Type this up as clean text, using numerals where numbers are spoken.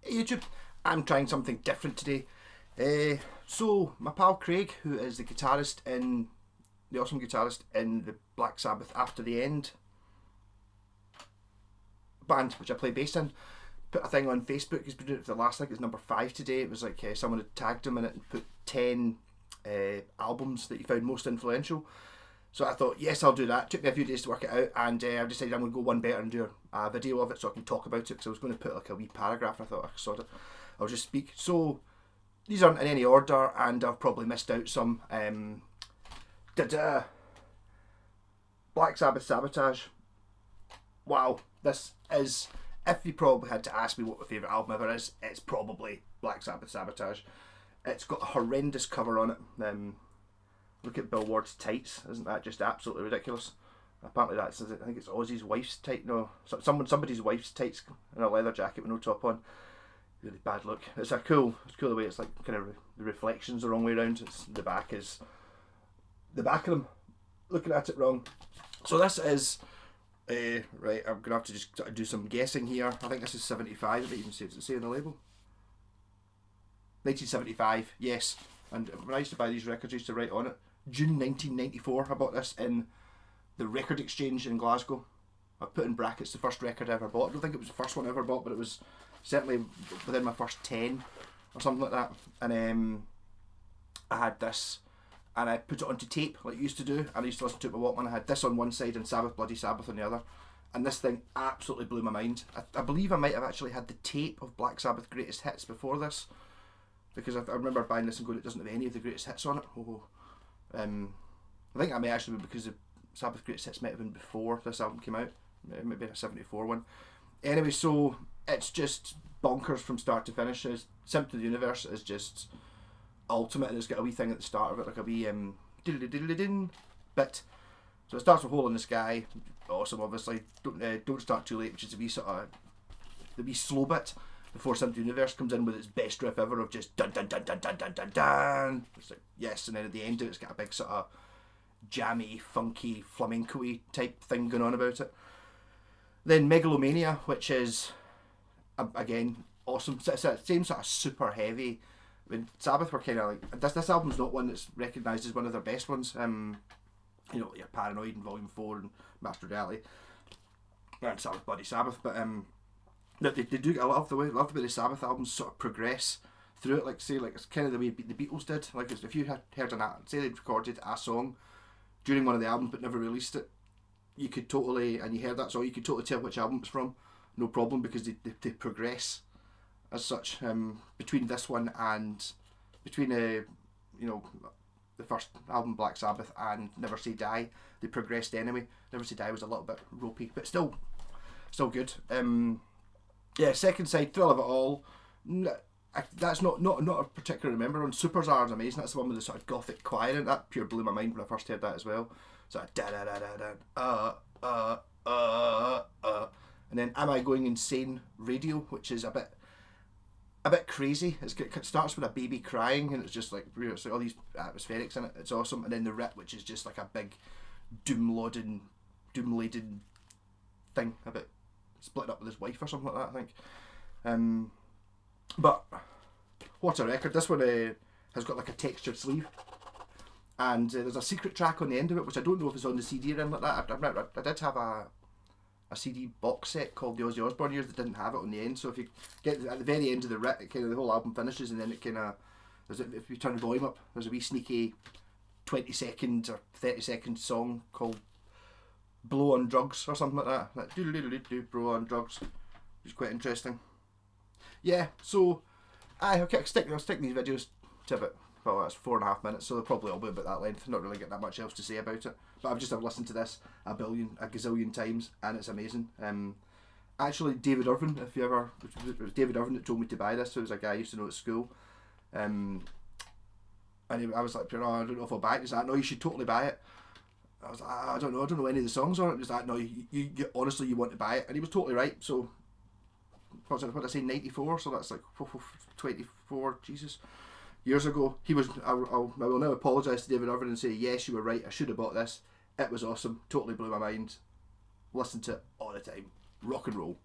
Hey YouTube, I'm trying something different today. So my pal Craig, who is the awesome guitarist in the Black Sabbath After the End band, which I play bass in, put a thing on Facebook. He's been doing it for the last, I think it's number 5 today. It was like someone had tagged him in it and put 10 albums that he found most influential. So I thought, yes, I'll do that. It took me a few days to work it out, and I decided I'm going to go one better and do a video of it so I can talk about it, because I was going to put like a wee paragraph, and I thought I sort of, I'll just speak. So these aren't in any order, and I've probably missed out some. Black Sabbath Sabotage. Wow, this is, if you probably had to ask me what my favourite album ever is, it's probably Black Sabbath Sabotage. It's got a horrendous cover on it. Look at Bill Ward's tights, isn't that just absolutely ridiculous? Apparently that's, I think it's Ozzy's wife's tight, no, somebody's wife's tights in a leather jacket with no top on. Really bad look. It's cool the way it's like kind of the reflections the wrong way around. It's the back of them. Looking at it wrong. So this is right. I'm gonna have to just do some guessing here. I think this is 75. I don't even see, does it say on the label? 1975. Yes. And when I used to buy these records, I used to write on it June 1994. I bought this in the Record Exchange in Glasgow. I put in brackets the first record I ever bought. I don't think it was the first one I ever bought, but it was certainly within my first 10 or something like that. And I had this, and I put it onto tape like I used to do, and I used to listen to it with Walkman. I had this on one side and Sabbath Bloody Sabbath on the other, and this thing absolutely blew my mind. I believe I might have actually had the tape of Black Sabbath Greatest Hits before this, because I remember buying this and going, it doesn't have any of the greatest hits on it. I think that may actually be because the Sabbath Greatest Hits might have been before this album came out. It might be a 74 one. Anyway, so it's just bonkers from start to finish. Symptom of the Universe is just ultimate, and it's got a wee thing at the start of it, like a wee diddle-diddle-din bit. So it starts with Hole in the Sky, awesome obviously. Don't Start Too Late, which is a wee sort of the wee slow bit before Symptom of the Universe comes in with its best riff ever of just dun dun dun dun dun dun dun dun. It's like yes, and then at the end of it, it's got a big sort of jammy, funky, flamenco-y type thing going on about it. Then Megalomania, which is again awesome. It's the same sort of super heavy. I mean, Sabbath were kind of like this album's not one that's recognised as one of their best ones. You know, your Paranoid in Volume 4 and Master Reality and Sabbath Bloody Sabbath, but they do. I love the way the Sabbath albums sort of progress through it. Like say, like it's kind of the way the Beatles did. Like if you had heard say they'd recorded a song during one of the albums but never released it, you could totally, and you heard that song, you could totally tell which album it's from, no problem, because they progress as such. Between this one and between the first album Black Sabbath and Never Say Die, they progressed anyway. Never Say Die was a little bit ropey, but still good. Yeah, second side, Thrill of It All. That's not a particular remember on. Supers Are is amazing. That's the one with the sort of gothic choir in it. That pure blew my mind when I first heard that as well. Sort of da da da da da and then Am I Going Insane Radio, which is a bit crazy. It starts with a baby crying, and it's just like all these atmospherics in it. It's awesome. And then the rip, which is just like a big doom-laden thing about splitting up with his wife or something like that, I think. But what a record. This one has got like a textured sleeve, and there's a secret track on the end of it, which I don't know if it's on the CD or anything like that. I did have a CD box set called the Ozzy Osbourne Years that didn't have it on the end, so if you get at the very end of the rip, kind of the whole album finishes, and then it kind of, if you turn the volume up, there's a wee sneaky 20-second or 30-second song called Blow on Drugs or something like that. Like doodle-doodle-doo, Blow on Drugs, which is quite interesting. Yeah, so I'll stick these videos to about, well, that's 4.5 minutes, so they'll probably all be about that length. Not really get that much else to say about it, but I've listened to this a gazillion times, and it's amazing. Actually, David Irvin, it was David Irvin that told me to buy this. So it was a guy I used to know at school, and I was like, oh, I don't know if I'll buy it. He's like, no, you should totally buy it. I was like, I don't know any of the songs on it. He's like, no, you honestly, you want to buy it, and he was totally right. So what did I say, 94? So that's like 24, Jesus, years ago. He was. I will now apologise to David Irvin and say, yes, you were right. I should have bought this. It was awesome. Totally blew my mind. Listen to it all the time. Rock and roll.